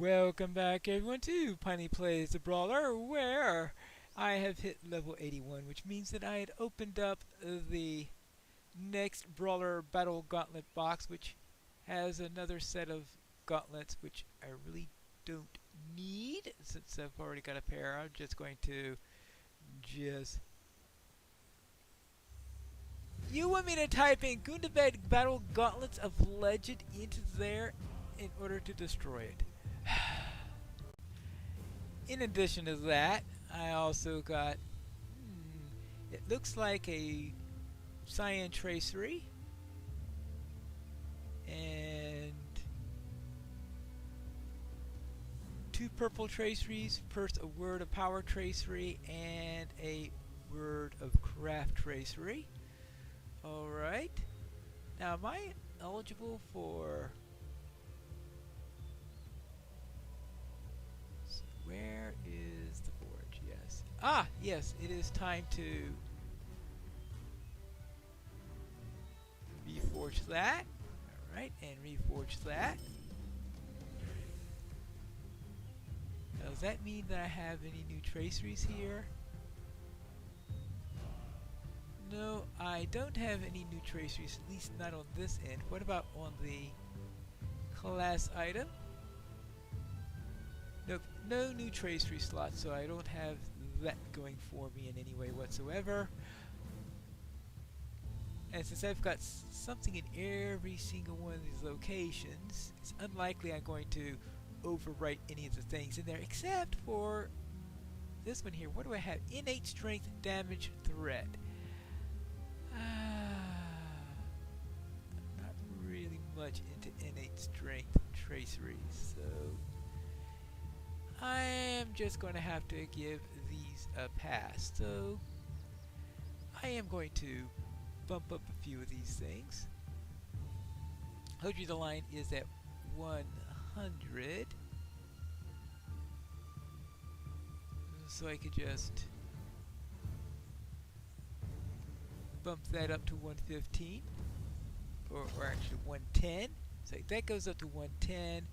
Welcome back everyone to Piney Plays the Brawler, where I have hit level 81, which means that I had opened up the next Brawler Battle Gauntlet box, which has another set of gauntlets which I really don't need since I've already got a pair. I'm just going to You want me to type in Gundabad Battle Gauntlets of Legend into there in order to destroy it? In addition to that, I also got, it looks like a cyan tracery and two purple traceries, first a word of power tracery and a word of craft tracery. Alright, now am I eligible for... Where is the forge? Yes. Ah, yes, it is time to reforge that. Alright, and reforge that. Now, does that mean that I have any new traceries here? No, I don't have any new traceries, at least not on this end. What about on the class item? Nope, no new tracery slots, so I don't have that going for me in any way whatsoever. And since I've got something in every single one of these locations, it's unlikely I'm going to overwrite any of the things in there, except for this one here. What do I have? Innate strength, damage, threat. I'm not really much into innate strength traceries, so I am just going to have to give these a pass. So I am going to bump up a few of these things. Hold you the line is at 100. So I could just bump that up to 115. Or actually 110. So that goes up to 110.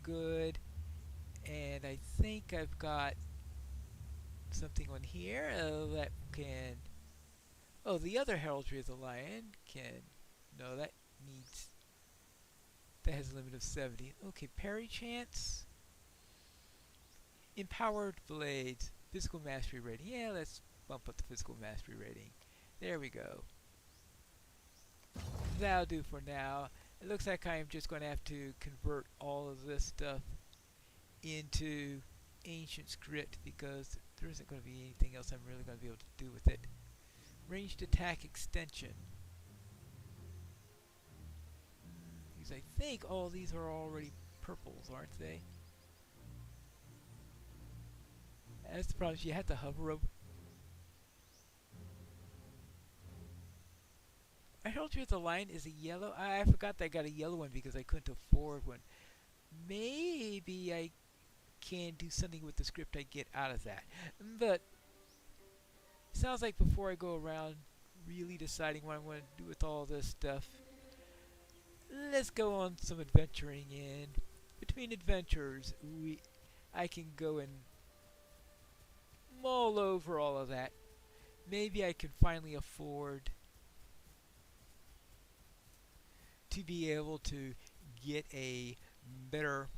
Good. And I think I've got something on here that can... Oh, the other Heraldry of the Lion can... No, that needs... That has a limit of 70. Okay, parry chance. Empowered Blades. Physical Mastery rating. Yeah, let's bump up the Physical Mastery rating. There we go. That'll do for now. It looks like I am just going to have to convert all of this stuff into ancient script because there isn't going to be anything else I'm really going to be able to do with it. Ranged attack extension. Because I think all these are already purples, aren't they? That's the problem. You have to hover over. I told you the line is a yellow. I forgot that I got a yellow one because I couldn't afford one. Maybe I can do something with the script I get out of that. But it sounds like before I go around really deciding what I'm going to do with all this stuff, let's go on some adventuring. And between adventures, I can go and mull over all of that. Maybe I can finally afford to be able to get a better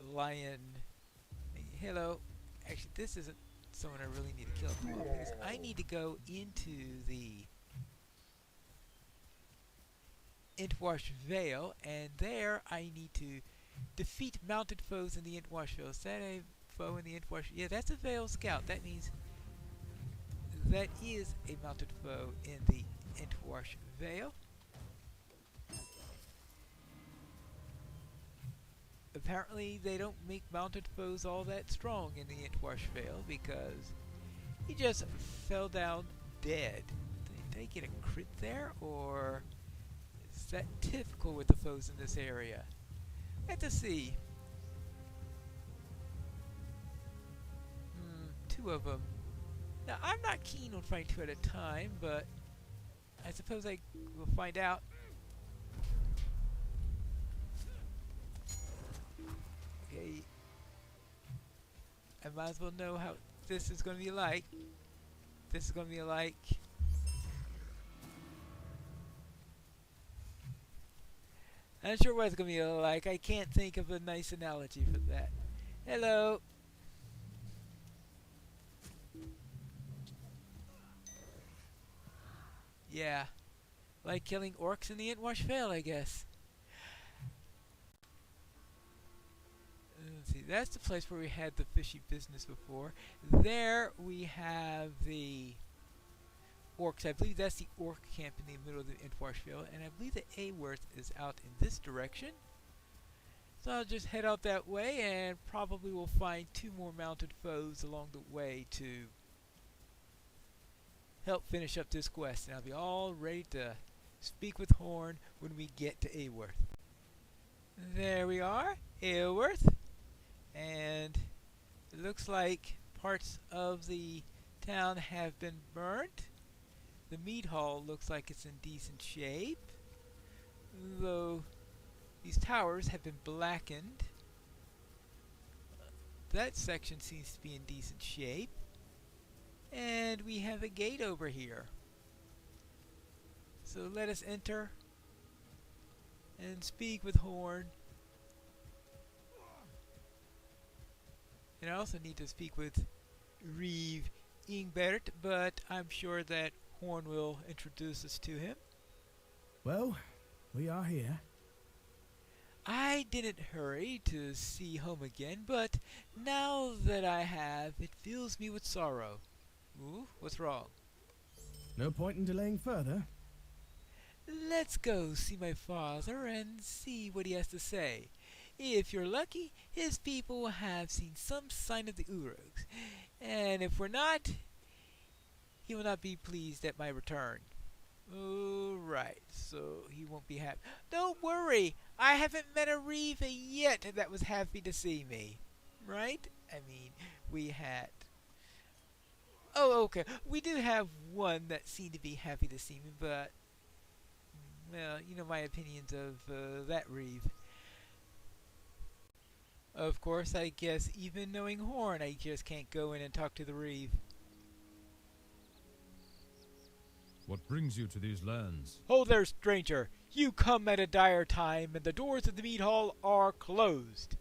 lion. Hello. Actually, this isn't someone I really need to kill because I need to go into the Intwash Vale, and there I need to defeat mounted foes in the Intwash Vale. Is that a foe in the Intwash? Yeah, that's a Vale Scout. That means that is a mounted foe in the Intwash Vale. Apparently they don't make mounted foes all that strong in the Intwash Vale because he just fell down dead. Did I get a crit there, or is that typical with the foes in this area? I have to see. Two of them. Now I'm not keen on fighting two at a time, but I suppose I will find out. Okay. I might as well know how this is going to be like. This is going to be like... I'm not sure what it's going to be like. I can't think of a nice analogy for that. Hello. Yeah. Like killing orcs in the Entwash Vale, I guess. Let's see, that's the place where we had the fishy business before. There we have the orcs. I believe that's the orc camp in the middle of the Entwash Vale, and I believe that Aworth is out in this direction. So I'll just head out that way, and probably we'll find 2 more mounted foes along the way to help finish up this quest, and I'll be all ready to speak with Horn when we get to Aworth. There we are, Aworth. And it looks like parts of the town have been burnt. The meat hall looks like it's in decent shape, though these towers have been blackened. That section seems to be in decent shape. And we have a gate over here. So let us enter and speak with Horn. And I also need to speak with Reeve Ingbert, but I'm sure that Horn will introduce us to him. Well, we are here. I didn't hurry to see home again, but now that I have, it fills me with sorrow. Ooh, what's wrong? No point in delaying further. Let's go see my father and see what he has to say. If you're lucky, his people will have seen some sign of the Uruks, and if we're not, he will not be pleased at my return. Right, so he won't be happy. Don't worry, I haven't met a Reeve yet that was happy to see me. Right? I mean, we had... Oh, okay, we do have one that seemed to be happy to see me, but... Well, you know my opinions of that Reeve. Of course, I guess even knowing Horn, I just can't go in and talk to the Reeve. What brings you to these lands? Oh there, stranger! You come at a dire time, and the doors of the mead hall are closed.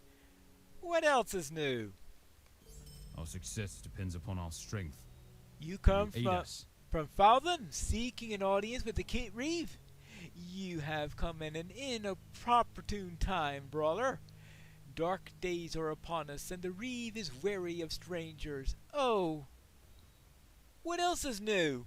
What else is new? Our success depends upon our strength. You come Will you aid us? from Faltham, seeking an audience with the King Reeve? You have come in an inopportune time, Brawler. Dark days are upon us, and the Reeve is wary of strangers. Oh! What else is new?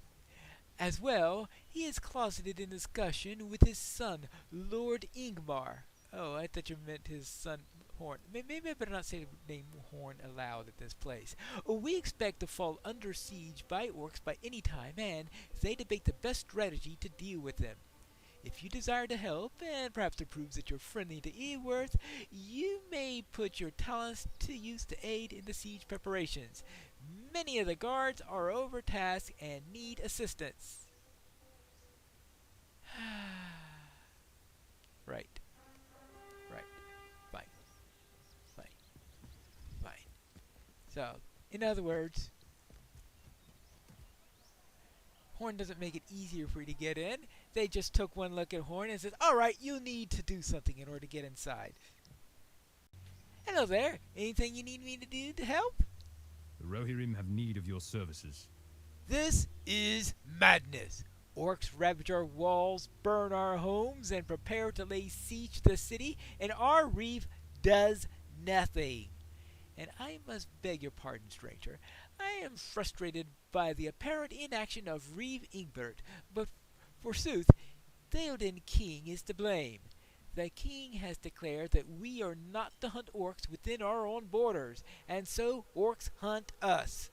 As well, he is closeted in discussion with his son, Lord Ingmar. Oh, I thought you meant his son, Horn. Maybe I better not say the name Horn aloud at this place. We expect to fall under siege by orcs by any time, and they debate the best strategy to deal with them. If you desire to help, and perhaps to prove that you're friendly to Eworth, you may put your talents to use to aid in the siege preparations. Many of the guards are overtasked and need assistance. Right. Fine. So, in other words, Horn doesn't make it easier for you to get in. They just took one look at Horn and said, alright, you need to do something in order to get inside. Hello there. Anything you need me to do to help? The Rohirrim have need of your services. This is madness. Orcs ravage our walls, burn our homes, and prepare to lay siege to the city, and our Reeve does nothing. And I must beg your pardon, stranger. I am frustrated by the apparent inaction of Reeve Ingbert, but forsooth, Theoden King is to blame. The king has declared that we are not to hunt orcs within our own borders, and so orcs hunt us.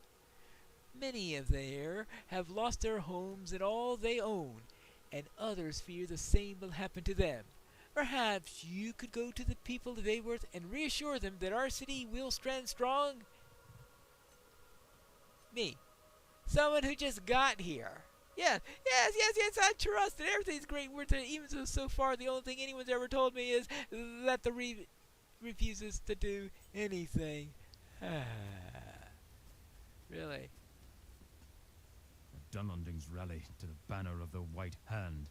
Many of there have lost their homes and all they own, and others fear the same will happen to them. Perhaps you could go to the people of Aworth and reassure them that our city will stand strong? Me. Someone who just got here. Yes, I trust that everything's great. Even so far, the only thing anyone's ever told me is that the Reeve refuses to do anything. Really? Dunundings rally to the banner of the White Hand.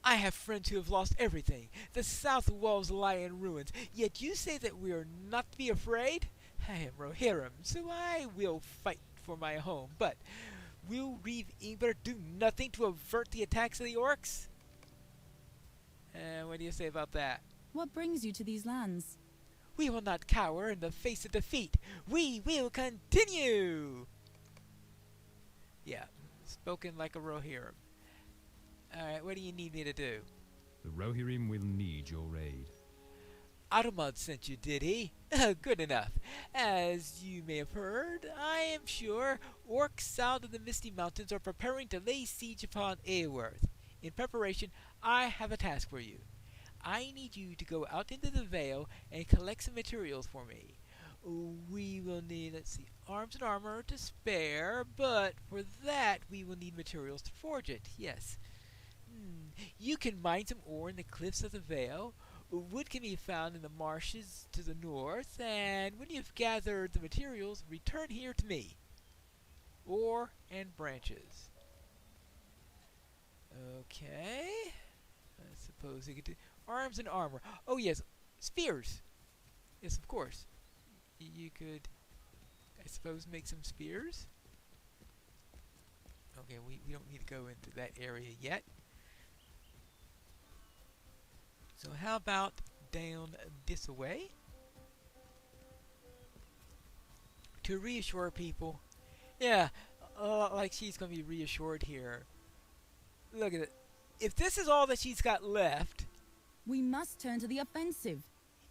I have friends who have lost everything. The south walls lie in ruins, yet you say that we are not to be afraid? I am Rohirrim, so I will fight for my home, but will Reeve Ingvar do nothing to avert the attacks of the orcs? What do you say about that? What brings you to these lands? We will not cower in the face of defeat. We will continue! Yeah, spoken like a Rohirrim. Alright, what do you need me to do? The Rohirrim will need your aid. Automod sent you, did he? Good enough. As you may have heard, I am sure orcs south of the Misty Mountains are preparing to lay siege upon Eowyrth. In preparation, I have a task for you. I need you to go out into the Vale and collect some materials for me. We will need, arms and armor to spare, but for that we will need materials to forge it, yes. You can mine some ore in the cliffs of the Vale. Wood can be found in the marshes to the north, and when you've gathered the materials, return here to me. Ore and branches. Okay. I suppose you could do arms and armor. Oh yes, spears. Yes, of course. You could, I suppose, make some spears. Okay, we don't need to go into that area yet. So how about down this way? To reassure people. Yeah, like she's going to be reassured here. Look at it. If this is all that she's got left... We must turn to the offensive.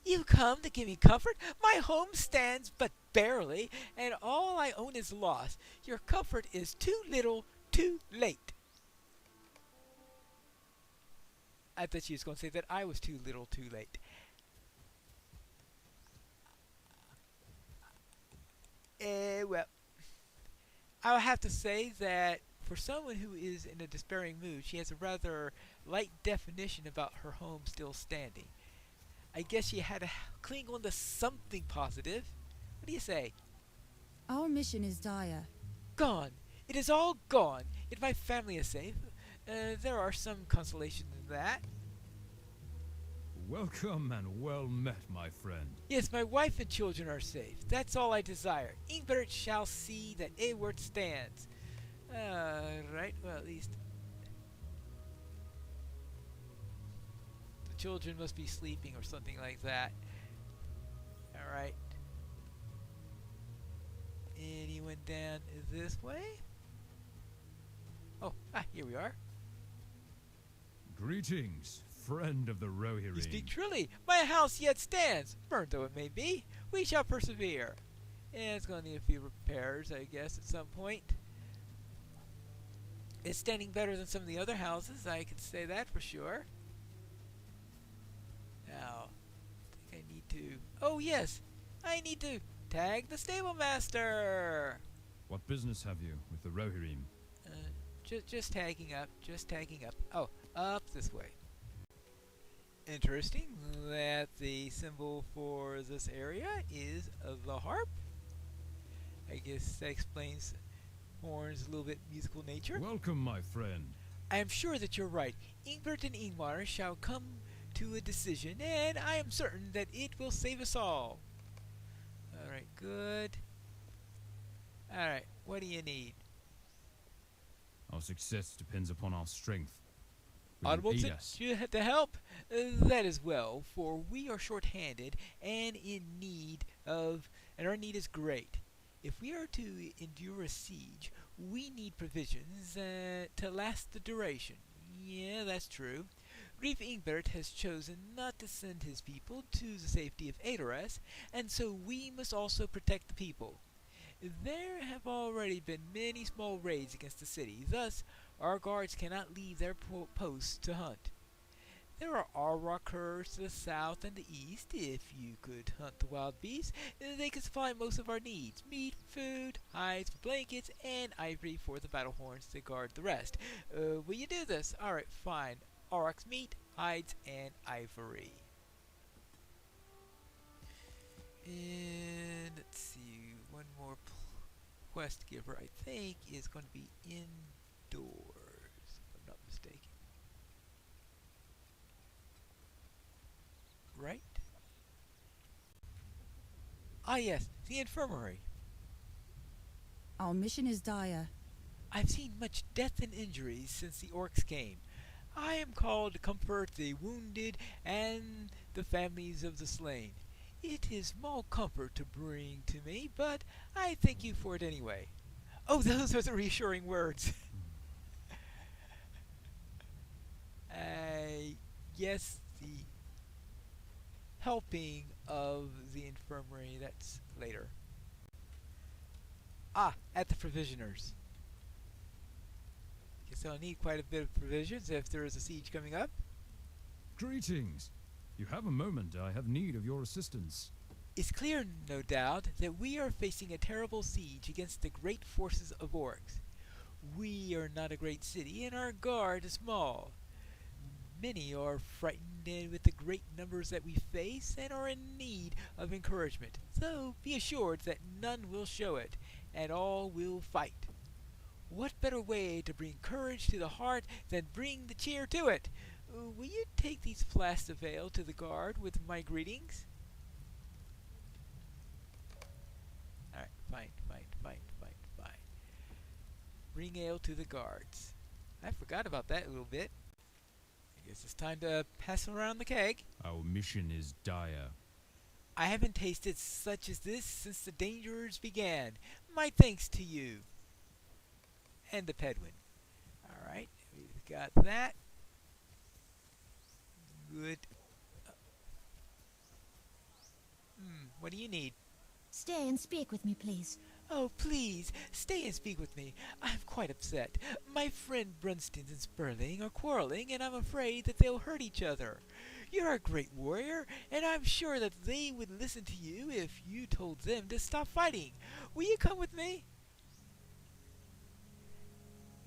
You come to give me comfort? My home stands but barely, and all I own is lost. Your comfort is too little, too late. I thought she was going to say that I was too little, too late. Well, I'll have to say that for someone who is in a despairing mood, she has a rather light definition about her home still standing. I guess she had to cling on to something positive. What do you say? Our mission is dire. Gone. It is all gone. Yet my family is safe. There are some consolations in that. Welcome and well met, my friend. Yes, my wife and children are safe. That's all I desire. Ingvar shall see that Eowyrth stands. Right. Well, at least the children must be sleeping or something like that. Alright. Anyone down this way? Oh, here we are. Greetings, friend of the Rohirrim. You speak truly. My house yet stands, burnt though it may be. We shall persevere. And it's going to need a few repairs, I guess, at some point. It's standing better than some of the other houses, I can say that for sure. Now, I think I need to... Oh, yes! I need to tag the stable master! What business have you with the Rohirrim? Just tagging up, Oh, up this way. Interesting that the symbol for this area is the harp. I guess that explains Horn's a little bit musical nature. Welcome, my friend. I am sure that you're right. Ingbert and Ingmar shall come to a decision, and I am certain that it will save us all. Alright, good. Alright, what do you need? Our success depends upon our strength. Audible aid sent us. you to help? That is well, for we are short-handed and in need of, and our need is great. If we are to endure a siege, we need provisions to last the duration. Yeah, that's true. Grief Ingbert has chosen not to send his people to the safety of Adoras, and so we must also protect the people. There have already been many small raids against the city, thus our guards cannot leave their posts to hunt. There are Arrockers to the south and the east. If you could hunt the wild beasts, they could supply most of our needs. Meat, food, hides for blankets, and ivory for the battle horns to guard the rest. Will you do this? Alright, fine. Aurochs meat, hides, and ivory. And let's see, one more quest giver, I think, is going to be indoors, if I'm not mistaken. Right? Ah, yes, the infirmary. Our mission is dire. I've seen much death and injuries since the orcs came. I am called to comfort the wounded and the families of the slain. It is small comfort to bring to me, but I thank you for it anyway. Oh, those are the reassuring words. Yes, the helping of the infirmary, that's later. Ah, at the provisioners. Guess I'll need quite a bit of provisions if there is a siege coming up. Greetings. You have a moment. I have need of your assistance. It's clear, no doubt, that we are facing a terrible siege against the great forces of orcs. We are not a great city, and our guard is small. Many are frightened with the great numbers that we face and are in need of encouragement. So be assured that none will show it, and all will fight. What better way to bring courage to the heart than bring the cheer to it? Will you take these flasks of ale to the guard with my greetings? Alright, fine. Bring ale to the guards. I forgot about that a little bit. I guess it's time to pass around the keg. Our mission is dire. I haven't tasted such as this since the dangers began. My thanks to you. And the Pedwin. Alright, we've got that. Good. What do you need? Stay and speak with me, please. Oh, please, stay and speak with me. I'm quite upset. My friend Brunston and Sperling are quarreling, and I'm afraid that they'll hurt each other. You're a great warrior, and I'm sure that they would listen to you if you told them to stop fighting. Will you come with me?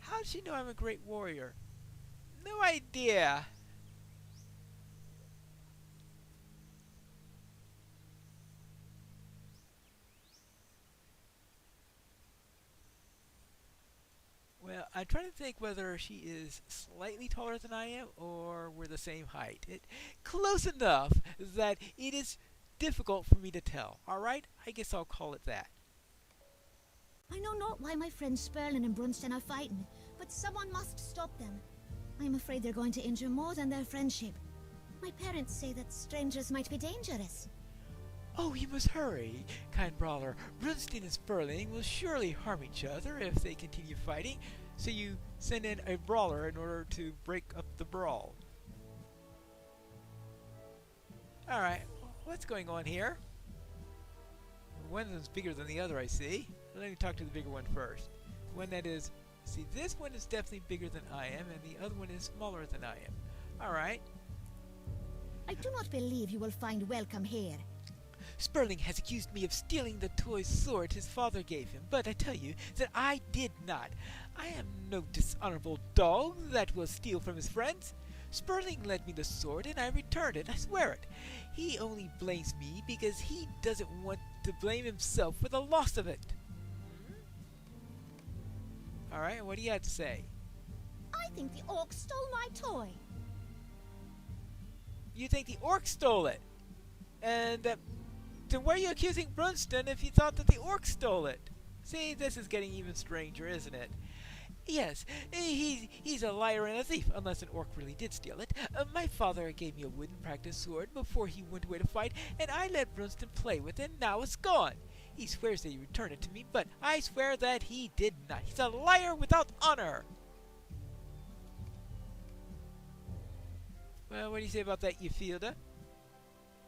How does she know I'm a great warrior? No idea. Well, I'm trying to think whether she is slightly taller than I am or we're the same height. Close enough that it is difficult for me to tell. Alright? I guess I'll call it that. I know not why my friends Sperlin and Brunston are fighting, but someone must stop them. I am afraid they're going to injure more than their friendship. My parents say that strangers might be dangerous. Oh, you must hurry, kind Brawler. Brunston and Sperling will surely harm each other if they continue fighting, so you send in a Brawler in order to break up the brawl. Alright, what's going on here? One of them's bigger than the other, I see. Let me talk to the bigger one first. The one that is... See, this one is definitely bigger than I am, and the other one is smaller than I am. Alright. I do not believe you will find welcome here. Sperling has accused me of stealing the toy sword his father gave him, but I tell you that I did not. I am no dishonorable dog that will steal from his friends. Sperling lent me the sword and I returned it, I swear it. He only blames me because he doesn't want to blame himself for the loss of it. Alright, what do you have to say? I think the orc stole my toy. You think the orc stole it? And then why are you accusing Brunston if you thought that the orc stole it? See, this is getting even stranger, isn't it? Yes, he's a liar and a thief, unless an orc really did steal it. My father gave me a wooden practice sword before he went away to fight, and I let Brunston play with it, and now it's gone. He swears that he returned it to me, but I swear that he did not. He's a liar without honor. Well, what do you say about that, Euphielda?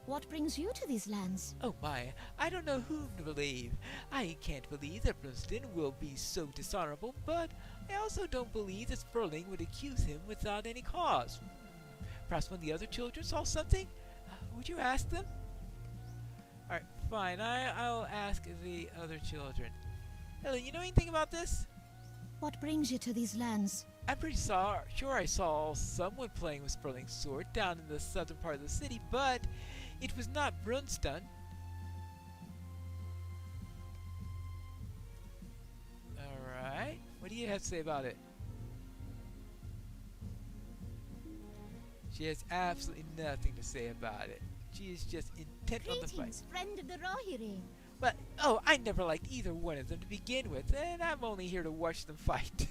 What brings you to these lands? Oh my, I don't know whom to believe. I can't believe that Brunston will be so dishonorable, but I also don't believe that Sperling would accuse him without any cause. Perhaps when the other children saw something? Would you ask them? Alright, fine, I'll ask the other children. Helen, you know anything about this? What brings you to these lands? I'm pretty sure I saw someone playing with Sperling's sword down in the southern part of the city, but it was not Brunston. you have to say about it? She has absolutely nothing to say about it. She is just intent on the fight. Greetings, friend of the Rohirrim. But, I never liked either one of them to begin with, and I'm only here to watch them fight.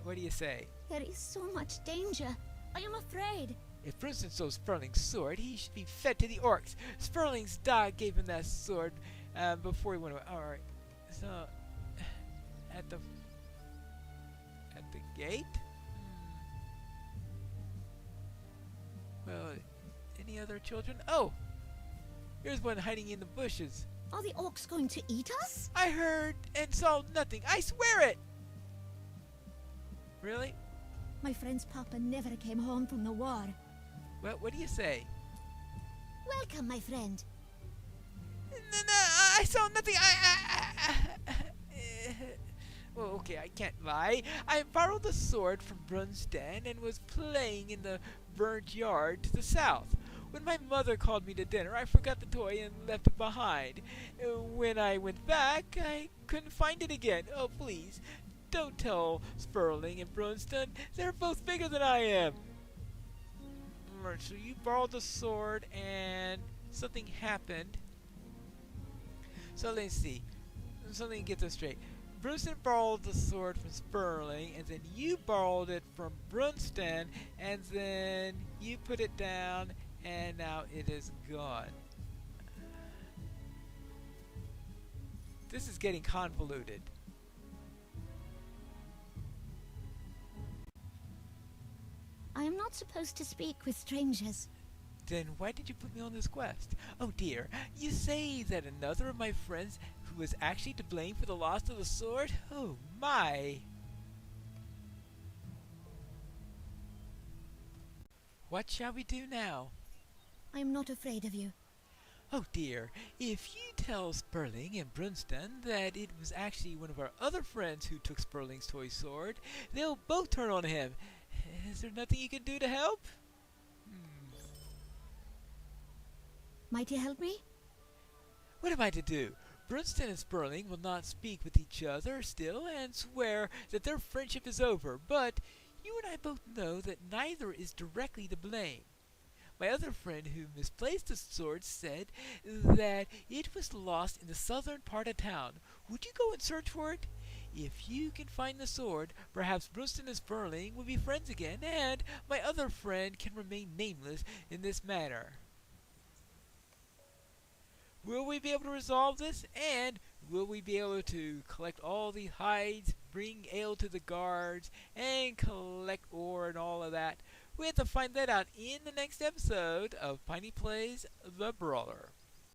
What do you say? There is so much danger. I am afraid. If Brunston stole Sperling's sword, he should be fed to the orcs. Sperling's dog gave him that sword before he went away. Alright, so, at the gate? Well, any other children? Oh! Here's one hiding in the bushes. Are the orcs going to eat us? I heard and saw nothing. I swear it! Really? My friend's papa never came home from the war. Well, what do you say? Welcome, my friend. No, I saw nothing. Well, okay, I can't lie. I borrowed the sword from Brunsden and was playing in the burnt yard to the south. When my mother called me to dinner, I forgot the toy and left it behind. When I went back, I couldn't find it again. Oh, please, don't tell Sperling and Brunsden. They're both bigger than I am. Alright, so you borrowed the sword and something happened. So let's see. So let me get this straight. Brunsden borrowed the sword from Sperling, and then you borrowed it from Brunsden, and then you put it down, and now it is gone. This is getting convoluted. I am not supposed to speak with strangers. Then why did you put me on this quest? Oh dear, you say that another of my friends who was actually to blame for the loss of the sword? Oh my! What shall we do now? I am not afraid of you. Oh dear, if you tell Sperling and Brunsden that it was actually one of our other friends who took Sperling's toy sword, they'll both turn on him. Is there nothing you can do to help? Might you help me? What am I to do? Brunsden and Sperling will not speak with each other still and swear that their friendship is over, but you and I both know that neither is directly to blame. My other friend who misplaced the sword said that it was lost in the southern part of town. Would you go and search for it? If you can find the sword, perhaps Brunsden and Sperling will be friends again, and my other friend can remain nameless in this manner. Will we be able to resolve this? And will we be able to collect all the hides, bring ale to the guards, and collect ore and all of that? We have to find that out in the next episode of Piney Plays The Brawler.